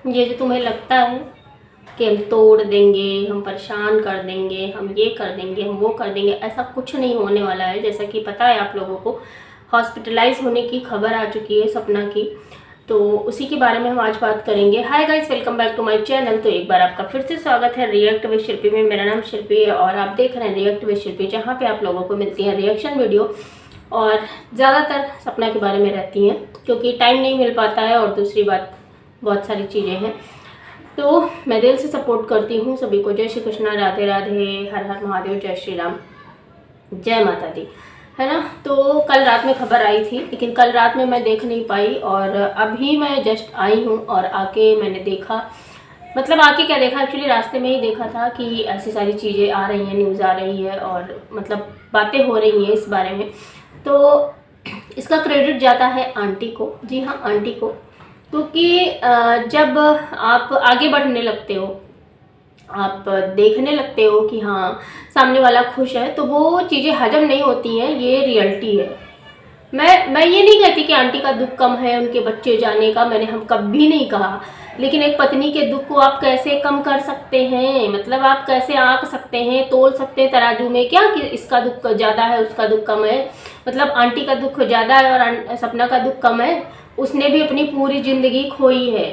ये जो तुम्हें लगता है कि हम तोड़ देंगे, हम परेशान कर देंगे, हम ये कर देंगे, हम वो कर देंगे, ऐसा कुछ नहीं होने वाला है। जैसा कि पता है आप लोगों को, हॉस्पिटलाइज होने की खबर आ चुकी है सपना की, तो उसी के बारे में हम आज बात करेंगे। Hi guys, welcome back to my channel. तो एक बार आपका फिर से स्वागत है रिएक्ट विद शिल्पी में। मेरा नाम शिल्पी है और आप देख रहे हैं रिएक्ट विद शिल्पी, जहाँ पे आप लोगों को मिलती है रिएक्शन वीडियो और ज़्यादातर सपना के बारे में रहती हैं, क्योंकि टाइम नहीं मिल पाता है और दूसरी बात बहुत सारी चीज़ें हैं। तो मैं दिल से सपोर्ट करती हूँ सभी को। जय श्री कृष्णा, राधे राधे, हर हर महादेव, जय श्री राम, जय माता दी, है ना। तो कल रात में खबर आई थी, लेकिन कल रात में मैं देख नहीं पाई और अभी मैं जस्ट आई हूँ और आके मैंने देखा, मतलब आके क्या देखा, एक्चुअली रास्ते में ही देखा था कि ऐसी सारी चीज़ें आ रही हैं, न्यूज़ आ रही है और मतलब बातें हो रही हैं इस बारे में। तो इसका क्रेडिट जाता है आंटी को। जी हाँ, आंटी को, क्योंकि जब आप आगे बढ़ने लगते हो, आप देखने लगते हो कि हाँ सामने वाला खुश है, तो वो चीज़ें हजम नहीं होती हैं। ये रियलिटी है। मैं ये नहीं कहती कि आंटी का दुख कम है उनके बच्चे जाने का, हम कभी नहीं कहा, लेकिन एक पत्नी के दुख को आप कैसे कम कर सकते हैं, मतलब आप कैसे आंक सकते हैं, तोल सकते हैं तराजू में क्या कि इसका दुख ज़्यादा है उसका दुख कम है। मतलब आंटी का दुख ज़्यादा है और सपना का दुख कम है। उसने भी अपनी पूरी ज़िंदगी खोई है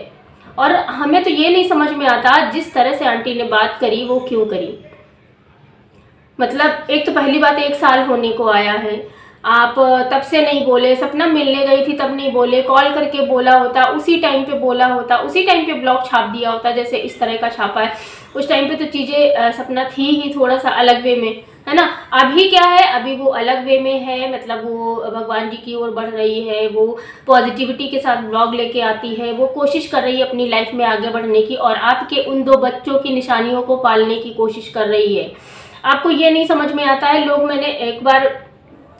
और हमें तो ये नहीं समझ में आता जिस तरह से आंटी ने बात करी वो क्यों करी। मतलब एक तो पहली बात, 1 साल होने को आया है, आप तब से नहीं बोले, सपना मिलने गई थी तब नहीं बोले, कॉल करके बोला होता, उसी टाइम पे बोला होता, उसी टाइम पे ब्लॉग छाप दिया होता जैसे इस तरह का छापा है। उस टाइम पे तो चीज़ें सपना थी ही थोड़ा सा अलग वे में, है ना। अभी क्या है, अभी वो अलग वे में है, मतलब वो भगवान जी की ओर बढ़ रही है, वो पॉजिटिविटी के साथ ब्लॉग लेके आती है, वो कोशिश कर रही है अपनी लाइफ में आगे बढ़ने की और आपके उन 2 बच्चों की निशानियों को पालने की कोशिश कर रही है। आपको ये नहीं समझ में आता है। लोग, मैंने एक बार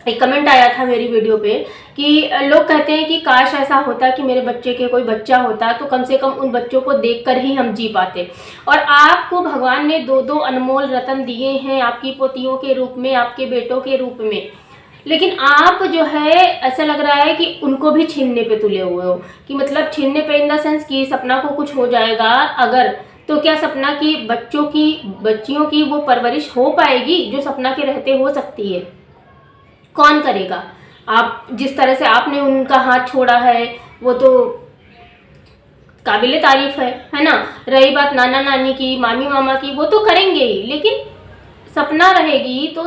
एक कमेंट आया था मेरी वीडियो पे कि लोग कहते हैं कि काश ऐसा होता कि मेरे बच्चे के कोई बच्चा होता तो कम से कम उन बच्चों को देखकर ही हम जी पाते। और आपको भगवान ने 2-2 अनमोल रत्न दिए हैं, आपकी पोतियों के रूप में, आपके बेटों के रूप में, लेकिन आप जो है ऐसा लग रहा है कि उनको भी छीनने पे तुले हुए हो। कि मतलब छीनने पे इन द सेंस कि सपना को कुछ हो जाएगा अगर, तो क्या सपना की बच्चियों की वो परवरिश हो पाएगी जो सपना के रहते हो सकती है? कौन करेगा? आप जिस तरह से आपने उनका हाथ छोड़ा है वो तो काबिले तारीफ है ना। रही बात नाना नानी की, मामी मामा की, वो तो करेंगे ही, लेकिन सपना रहेगी तो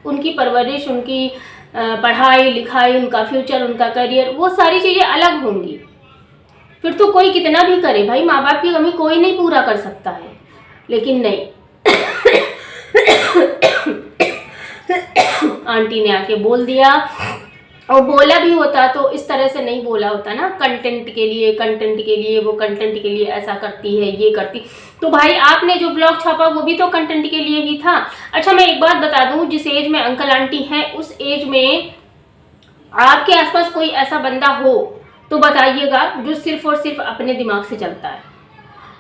उनकी परवरिश, उनकी पढ़ाई लिखाई, उनका फ्यूचर, उनका करियर, वो सारी चीज़ें अलग होंगी। फिर तो कोई कितना भी करे भाई, माँ बाप की कमी कोई नहीं पूरा कर सकता है, लेकिन नहीं आंटी ने आके बोल दिया, और बोला भी होता तो इस तरह से नहीं बोला होता ना, कंटेंट के लिए, वो कंटेंट के लिए ऐसा करती है, ये करती। तो भाई आपने जो ब्लॉग छापा वो भी तो कंटेंट के लिए ही था। अच्छा, मैं एक बात बता दूं, जिस एज में अंकल आंटी हैं उस एज में आपके आसपास कोई ऐसा बंदा हो तो बताइएगा जो सिर्फ और सिर्फ अपने दिमाग से चलता है।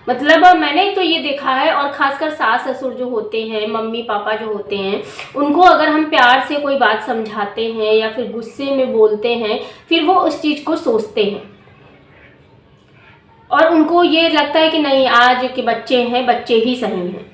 मतलब मैंने तो ये देखा है, और खासकर सास ससुर जो होते हैं, मम्मी पापा जो होते हैं, उनको अगर हम प्यार से कोई बात समझाते हैं या फिर गुस्से में बोलते हैं, फिर वो उस चीज़ को सोचते हैं और उनको ये लगता है कि नहीं, आज के बच्चे हैं, बच्चे ही सही हैं,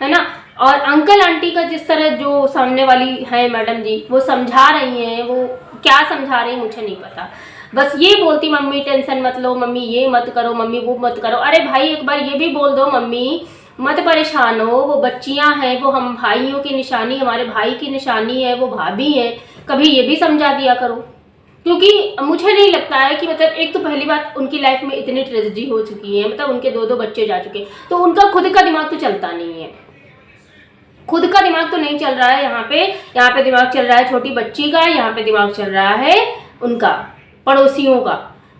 है ना। और अंकल आंटी का जिस तरह जो सामने वाली है मैडम जी, वो समझा रही हैं, वो क्या समझा रही मुझे नहीं पता, बस ये बोलती मम्मी टेंशन मत लो, मम्मी ये मत करो, मम्मी वो मत करो। अरे भाई एक बार ये भी बोल दो, मम्मी मत परेशान हो, वो बच्चियां हैं, वो हम भाइयों की निशानी, हमारे भाई की निशानी है, वो भाभी है, कभी ये भी समझा दिया करो। क्योंकि मुझे नहीं लगता है कि, मतलब एक तो पहली बात, उनकी लाइफ में इतनी ट्रेजेडी हो चुकी है, मतलब उनके 2-2 बच्चे जा चुके, तो उनका खुद का दिमाग तो चलता नहीं है, खुद का दिमाग तो नहीं चल रहा है। यहाँ पे दिमाग चल रहा है छोटी बच्ची का, यहाँ पे दिमाग चल रहा है उनका पड़ोसियों का।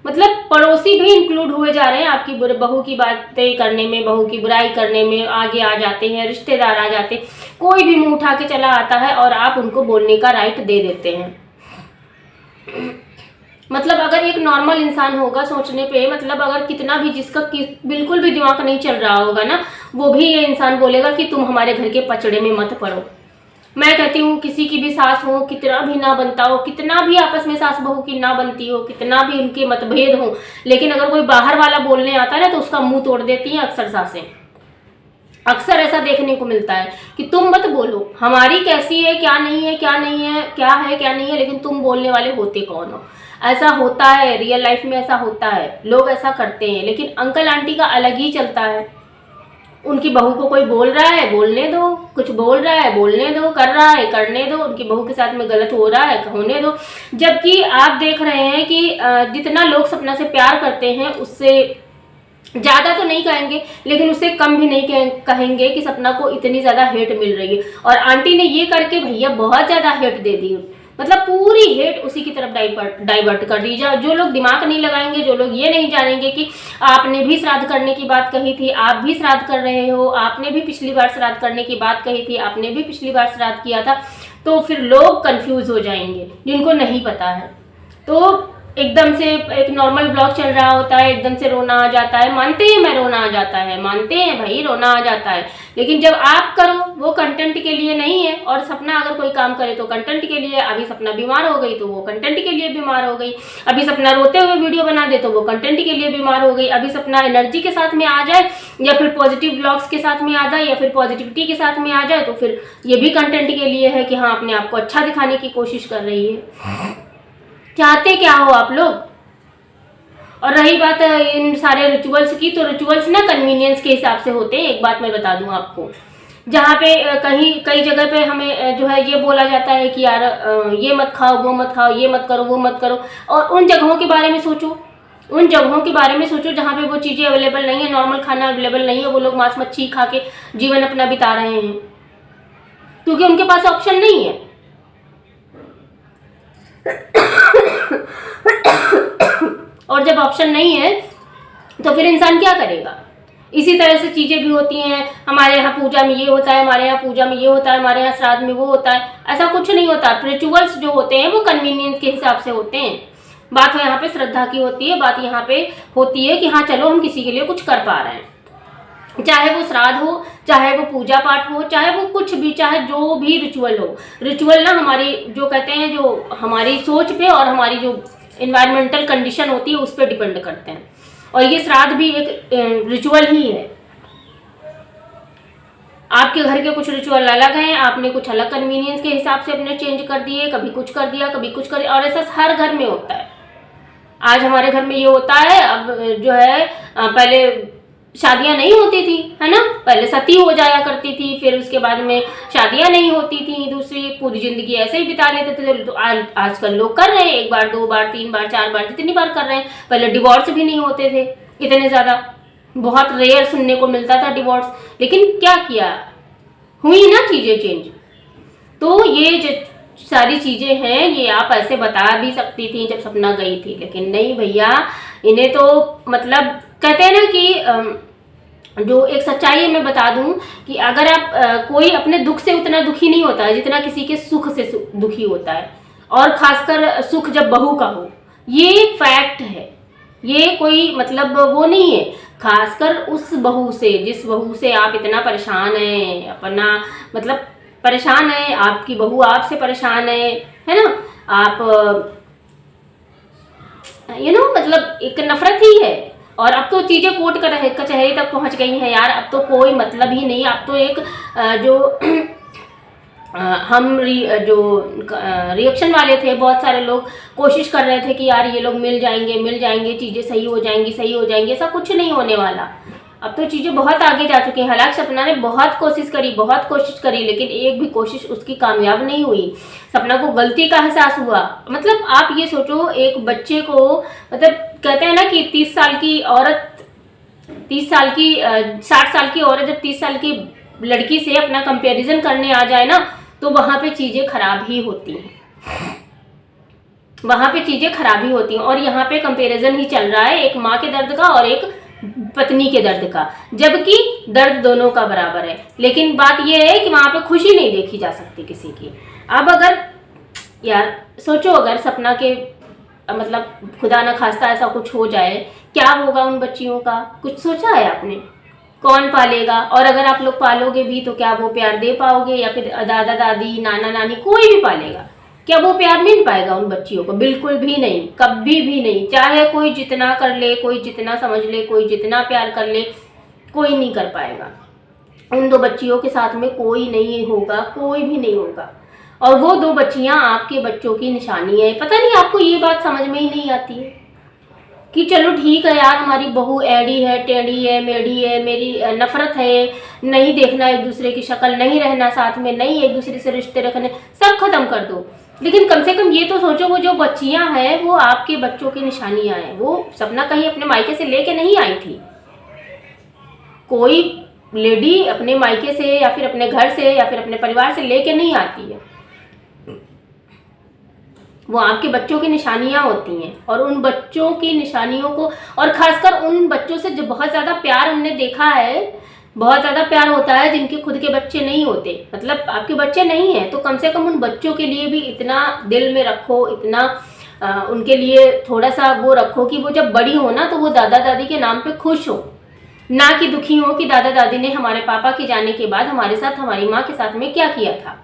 मतलब पड़ोसी भी इंक्लूड हुए जा रहे हैं आपकी बहू की बातें करने में, बहू की बुराई करने में आगे आ जाते हैं, रिश्तेदार आ जाते हैं, कोई भी मुंह उठा के चला आता है और आप उनको बोलने का राइट दे देते हैं। मतलब अगर एक नॉर्मल इंसान होगा सोचने पे, मतलब अगर कितना भी, जिसका बिल्कुल भी दिमाग नहीं चल रहा होगा ना, वो भी ये इंसान बोलेगा कि तुम हमारे घर के पचड़े में मत पड़ो। मैं कहती हूँ किसी की भी सास हो, कितना भी ना बनता हो, कितना भी आपस में सास बहू की ना बनती हो, कितना भी उनके मतभेद हो, लेकिन अगर कोई बाहर वाला बोलने आता है ना तो उसका मुंह तोड़ देती हैं अक्सर सासें। अक्सर ऐसा देखने को मिलता है कि तुम मत बोलो, हमारी कैसी है, क्या नहीं है, क्या नहीं है, क्या है क्या नहीं है, लेकिन तुम बोलने वाले होते कौन हो। ऐसा होता है, रियल लाइफ में ऐसा होता है, लोग ऐसा करते हैं। लेकिन अंकल आंटी का अलग ही चलता है। उनकी बहू को कोई बोल रहा है, बोलने दो, कुछ बोल रहा है, बोलने दो, कर रहा है, करने दो, उनकी बहू के साथ में गलत हो रहा है, होने दो। जबकि आप देख रहे हैं कि जितना लोग सपना से प्यार करते हैं उससे ज़्यादा तो नहीं कहेंगे, लेकिन उससे कम भी नहीं कहेंगे कि सपना को इतनी ज़्यादा हेट मिल रही है। और आंटी ने ये करके भैया बहुत ज़्यादा हेट दे दी, मतलब पूरी हेट उसी की तरफ डाइवर्ट कर दी। जो लोग दिमाग नहीं लगाएंगे, जो लोग ये नहीं जानेंगे कि आपने भी श्राद्ध करने की बात कही थी, आप भी श्राद्ध कर रहे हो, आपने भी पिछली बार श्राद्ध करने की बात कही थी, आपने भी पिछली बार श्राद्ध किया था, तो फिर लोग कंफ्यूज हो जाएंगे जिनको नहीं पता है। तो एकदम से एक नॉर्मल ब्लॉग चल रहा होता है, एकदम से रोना आ जाता है। मानते हैं मैं रोना आ जाता है, मानते हैं भाई रोना आ जाता है, लेकिन जब आप करो वो कंटेंट के लिए नहीं है। और सपना अगर कोई काम करे तो कंटेंट के लिए। अभी सपना बीमार हो गई तो वो कंटेंट के लिए बीमार हो गई। अभी सपना रोते हुए वीडियो बना दे तो वो कंटेंट के लिए बीमार हो गई। अभी सपना एनर्जी के साथ में आ जाए या फिर पॉजिटिव ब्लॉग्स के साथ में आ जाए या फिर पॉजिटिविटी के साथ में आ जाए तो फिर ये भी कंटेंट के लिए है कि हाँ अपने आप को अच्छा दिखाने की कोशिश कर रही है। चाहते क्या हो आप लोग। और रही बात इन सारे रिचुअल्स की, तो रिचुअल्स ना कन्वीनियंस के हिसाब से होते हैं। एक बात मैं बता दूं आपको, जहाँ पे कहीं कई जगह पे हमें जो है ये बोला जाता है कि यार ये मत खाओ, वो मत खाओ, ये मत करो, वो मत करो। और उन जगहों के बारे में सोचो, उन जगहों के बारे में सोचो जहाँ पे वो चीज़ें अवेलेबल नहीं है, नॉर्मल खाना अवेलेबल नहीं है, वो लोग मांस मच्छी खा के जीवन अपना बिता रहे हैं क्योंकि उनके पास ऑप्शन नहीं है। और जब ऑप्शन नहीं है तो फिर इंसान क्या करेगा। इसी तरह से चीज़ें भी होती हैं। हमारे यहाँ पूजा में ये होता है, हमारे यहाँ पूजा में ये होता है, हमारे यहाँ श्राद्ध में वो होता है। ऐसा कुछ नहीं होता। रिचुअल्स जो होते हैं वो कन्वीनियंस के हिसाब से होते हैं। बात यहाँ पे श्रद्धा की होती है, बात यहाँ पे होती है कि हाँ चलो हम किसी के लिए कुछ कर पा रहे हैं, चाहे वो श्राद्ध हो, चाहे वो पूजा पाठ हो, चाहे वो कुछ भी, चाहे जो भी रिचुअल हो। रिचुअल ना हमारी जो कहते हैं जो हमारी सोच पे और हमारी जो इन्वायरमेंटल कंडीशन होती है उस पर डिपेंड करते हैं। और ये श्राद्ध भी एक रिचुअल ही है। आपके घर के कुछ रिचुअल अलग हैं, आपने कुछ अलग कन्वीनियंस के हिसाब से अपने चेंज कर दिए, कभी कुछ कर दिया, कभी कुछ कर दिया, और ऐसा हर घर में होता है। आज हमारे घर में ये होता है, अब जो है पहले शादियां नहीं होती थी, है ना, पहले सती हो जाया करती थी, फिर उसके बाद में शादियां नहीं होती थी, दूसरी पूरी जिंदगी ऐसे ही बिता लेते थे। तो आजकल लोग कर रहे हैं, 1 बार 2 बार 3 बार 4 बार जितनी बार कर रहे हैं। पहले डिवोर्स भी नहीं होते थे इतने ज़्यादा, बहुत रेयर सुनने को मिलता था डिवोर्स। लेकिन क्या किया, हुई ना चीज़ें चेंज। तो ये जो सारी चीज़ें हैं ये आप ऐसे बता भी सकती थी जब सपना गई थी, लेकिन नहीं भैया, इन्हें तो मतलब कहते हैं ना कि जो एक सच्चाई है मैं बता दूं कि अगर आप कोई अपने दुख से उतना दुखी नहीं होता है जितना किसी के सुख से दुखी होता है, और खासकर सुख जब बहू का हो, ये फैक्ट है। ये कोई मतलब वो नहीं है, खासकर उस बहू से, जिस बहू से आप इतना परेशान हैं, अपना मतलब परेशान है, आपकी बहू आपसे परेशान है ना, आप मतलब एक नफरत ही है। और अब तो चीज़ें कोर्ट कचहरी तक पहुंच गई हैं यार, अब तो कोई मतलब ही नहीं। अब तो एक जो जो रिएक्शन वाले थे, बहुत सारे लोग कोशिश कर रहे थे कि यार ये लोग मिल जाएंगे, चीज़ें सही हो जाएंगी। ऐसा कुछ नहीं होने वाला। अब तो चीज़ें बहुत आगे जा चुकी हैं। हालांकि सपना ने बहुत कोशिश करी, लेकिन एक भी कोशिश उसकी कामयाब नहीं हुई। सपना को गलती का एहसास हुआ। मतलब आप ये सोचो, एक बच्चे को, मतलब कहते हैं ना कि 30 साल की औरत 60 साल की औरत जब 30 साल की लड़की से अपना कंपैरिजन करने आ जाए ना, तो वहाँ पे चीज़ें खराब ही होती हैं। और यहाँ पे कंपैरिजन ही चल रहा है, एक माँ के दर्द का और एक पत्नी के दर्द का, जबकि दर्द दोनों का बराबर है। लेकिन बात यह है कि वहाँ पे खुशी नहीं देखी जा सकती किसी की। अब अगर यार सोचो, अगर सपना के मतलब खुदा न खास्ता ऐसा कुछ हो जाए, क्या होगा उन बच्चियों का, कुछ सोचा है आपने? कौन पालेगा? और अगर आप लोग पालोगे भी तो क्या वो प्यार दे पाओगे? या फिर दादा दादी, नाना नानी, कोई भी पालेगा, क्या वो प्यार मिल पाएगा उन बच्चियों को? बिल्कुल भी नहीं, कभी भी नहीं। चाहे कोई जितना कर ले, कोई जितना समझ ले, कोई जितना प्यार कर ले, कोई नहीं कर पाएगा। उन 2 बच्चियों के साथ में कोई नहीं होगा, कोई भी नहीं होगा। और वो 2 बच्चियां आपके बच्चों की निशानी है। पता नहीं आपको ये बात समझ में ही नहीं आती है कि चलो ठीक है यार, हमारी बहू एड़ी है, टेढ़ी है, मेढ़ी है, मेरी नफरत है, नहीं देखना एक दूसरे की शक्ल, नहीं रहना साथ में, नहीं एक दूसरे से रिश्ते रखने, सब खत्म कर दो। लेकिन कम से कम ये तो सोचो, वो जो बच्चियां हैं वो आपके बच्चों की निशानियां हैं। वो सपना कहीं अपने मायके से लेके नहीं आई थी। कोई लेडी अपने मायके से या फिर अपने घर से या फिर अपने परिवार से लेके नहीं आती है। वो आपके बच्चों की निशानियां होती हैं। और उन बच्चों की निशानियों को, और खासकर उन बच्चों से जो बहुत ज़्यादा प्यार हमने देखा है, बहुत ज़्यादा प्यार होता है जिनके खुद के बच्चे नहीं होते, मतलब आपके बच्चे नहीं हैं, तो कम से कम उन बच्चों के लिए भी इतना दिल में रखो, इतना उनके लिए थोड़ा सा वो रखो कि वो जब बड़ी हो ना तो वो दादा दादी के नाम पे खुश हो, ना कि दुखी हो कि दादा दादी ने हमारे पापा के जाने के बाद हमारे साथ, हमारी माँ के साथ में क्या किया था।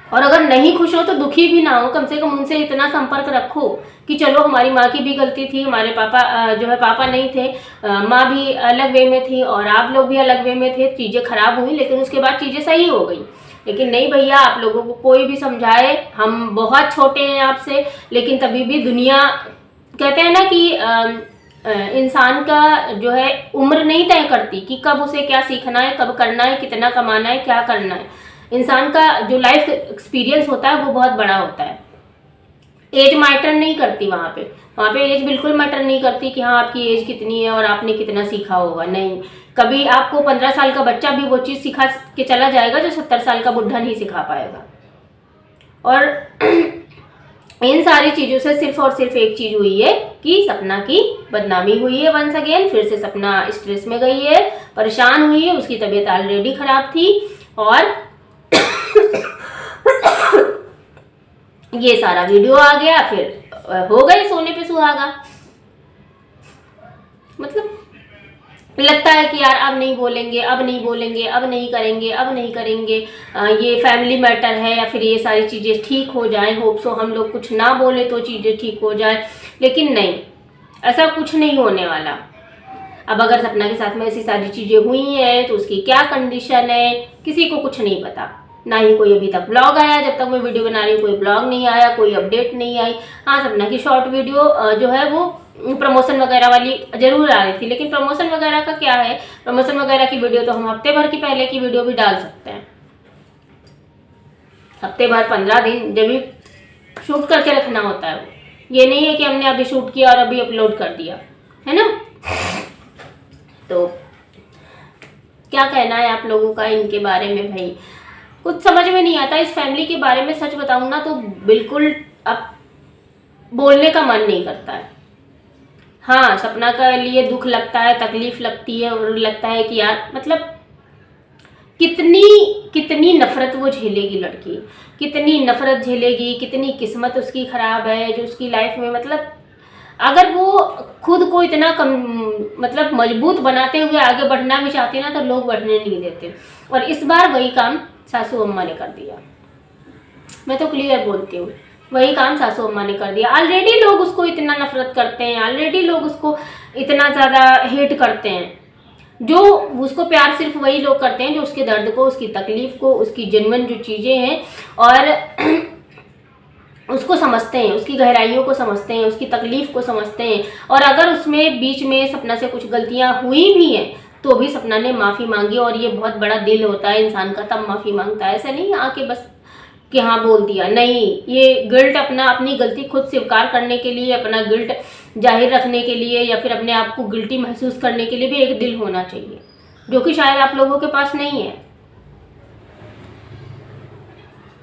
और अगर नहीं खुश हो तो दुखी भी ना हो, कम से कम उनसे इतना संपर्क रखो कि चलो हमारी माँ की भी गलती थी, हमारे पापा जो है पापा नहीं थे, माँ भी अलग वे में थी और आप लोग भी अलग वे में थे, चीज़ें खराब हुई लेकिन उसके बाद चीज़ें सही हो गई। लेकिन नहीं भैया, आप लोगों को कोई भी समझाए, हम बहुत छोटे हैं आपसे, लेकिन तभी भी दुनिया, कहते हैं ना कि इंसान का जो है उम्र नहीं तय करती कि कब उसे क्या सीखना है, कब करना है, कितना कमाना है, क्या करना है। इंसान का जो लाइफ एक्सपीरियंस होता है वो बहुत बड़ा होता है। एज मैटर नहीं करती वहाँ पे एज बिल्कुल मैटर नहीं करती कि हाँ आपकी एज कितनी है और आपने कितना सीखा होगा। नहीं, कभी आपको 15 साल का बच्चा भी वो चीज़ सिखा के चला जाएगा जो 70 साल का बुढ़ा नहीं सिखा पाएगा। और इन सारी चीज़ों से सिर्फ और सिर्फ एक चीज़ हुई है कि सपना की बदनामी हुई है। वंस अगेन फिर से सपना स्ट्रेस में गई है, परेशान हुई है, उसकी तबीयत ऑलरेडी खराब थी और ये सारा वीडियो आ गया, फिर हो गए सोने पे सुहागा। मतलब लगता है कि यार अब नहीं बोलेंगे, अब नहीं बोलेंगे, अब नहीं करेंगे, अब नहीं करेंगे, ये फैमिली मैटर है या फिर ये सारी चीज़ें ठीक हो जाएं, होप सो हम लोग कुछ ना बोले तो चीज़ें ठीक हो जाए। लेकिन नहीं, ऐसा कुछ नहीं होने वाला। अब अगर सपना के साथ में ऐसी सारी चीज़ें हुई हैं तो उसकी क्या कंडीशन है किसी को कुछ नहीं पता। ना ही कोई अभी तक ब्लॉग आया, जब तक मैं वीडियो बना रही हूँ कोई ब्लॉग नहीं आया, कोई अपडेट नहीं आई। हाँ, सपना की शॉर्ट वीडियो जो है वो प्रमोशन वगैरह वाली जरूर आ रही थी, लेकिन प्रमोशन वगैरह का क्या है, प्रमोशन वगैरह की वीडियो तो हम हफ्ते भर की पहले की वीडियो भी डाल सकते हैं। हफ्ते भर 15 दिन जब भी शूट करके रखना होता है। ये नहीं है कि हमने अभी शूट किया और अभी अपलोड कर दिया, है ना। तो क्या कहना है आप लोगों का इनके बारे में? भाई कुछ समझ में नहीं आता इस फैमिली के बारे में। सच बताऊं ना तो बिल्कुल अब बोलने का मन नहीं करता है। हाँ, सपना के लिए दुख लगता है, तकलीफ लगती है और लगता है कि यार मतलब कितनी कितनी नफरत वो झेलेगी लड़की, कितनी नफरत झेलेगी, कितनी किस्मत उसकी खराब है जो उसकी लाइफ में, मतलब अगर वो खुद को इतना मतलब मजबूत बनाते हुए आगे बढ़ना भी चाहते ना तो लोग बढ़ने नहीं देते। और इस बार वही काम सासू अम्मा ने कर दिया। मैं तो क्लियर बोलती हूँ, वही काम सासू अम्मा ने कर दिया। ऑलरेडी लोग उसको इतना नफरत करते हैं, ऑलरेडी लोग उसको इतना ज़्यादा हेट करते हैं। जो उसको प्यार सिर्फ वही लोग करते हैं जो उसके दर्द को, उसकी तकलीफ को, उसकी जेन्युइन जो चीज़ें हैं और उसको समझते हैं, उसकी गहराइयों को समझते हैं, उसकी तकलीफ को समझते हैं। और अगर उसमें बीच में सपना से कुछ गलतियां हुई भी हैं तो भी सपना ने माफ़ी मांगी। और ये बहुत बड़ा दिल होता है इंसान का, तब माफ़ी मांगता है। ऐसा नहीं आके बस कि हाँ बोल दिया, नहीं। ये गिल्ट अपनी गलती खुद स्वीकार करने के लिए, अपना गिल्ट जाहिर रखने के लिए या फिर अपने आप को गिल्टी महसूस करने के लिए भी एक दिल होना चाहिए, जो कि शायद आप लोगों के पास नहीं है।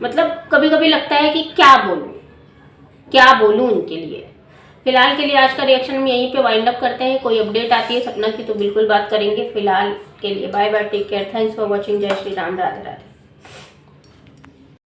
मतलब कभी कभी लगता है कि क्या बोलूं उनके लिए। फिलहाल के लिए आज का रिएक्शन हम यहीं पे वाइंड अप करते हैं। कोई अपडेट आती है सपना की तो बिल्कुल बात करेंगे। फिलहाल के लिए bye bye, take care, thanks for watching. जय श्री राम, राधे राधे।